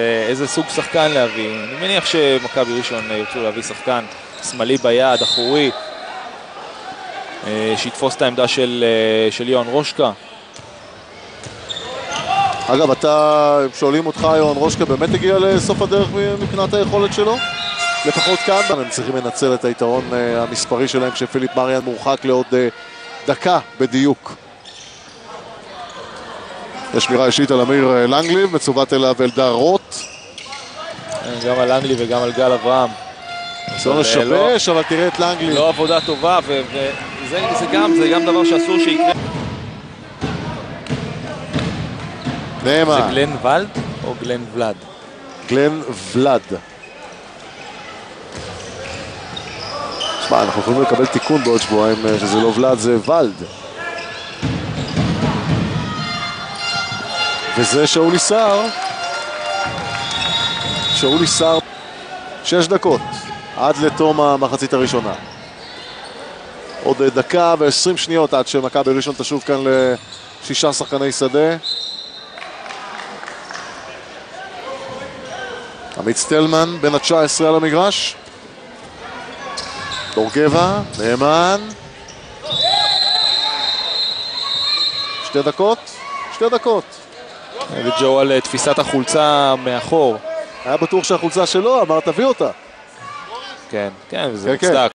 איזה סוג שחקן להביא. אני מניח שמכבי ראשון ירצו להביא שחקן שמאלי ביד, אחורי, שיתפוס את העמדה של יוהן רושקה. אגב, שואלים אותך, יוהן רושקה באמת הגיע לסוף הדרך מבחינת היכולת שלו? לפחות כאן הם צריכים לנצל את היתרון המספרי שלהם כשפיליפ מריאן מורחק לעוד דקה בדיוק. יש שמירה אישית על אמיר לנגלי, מצוות אליו אלדר רוט. גם על לנגלי וגם על גל אברהם. ניסיון לשבש, אבל תראה את לנגלי. לא עבודה טובה, וזה גם דבר שאסור שיקרה. נאמן. זה גלן ולד או גלן ולד? גלן ולד. שמע, אנחנו יכולים לקבל תיקון בעוד שבועיים שזה לא ולד, זה ולד. וזה שאולי סער. שאולי סער. 6 דקות עד לתום המחצית הראשונה. עוד דקה ו20 שניות עד שמכבי ראשון תשוב כאן ל6 שחקני שדה. עמית סטלמן בין ה-19 על המגרש. דורגבה, נאמן. 2 דקות. 2 דקות. וג'ו על תפיסת החולצה מאחור. היה בטוח שהחולצה שלו, אמר תביא אותה. כן, וזה מוצדק.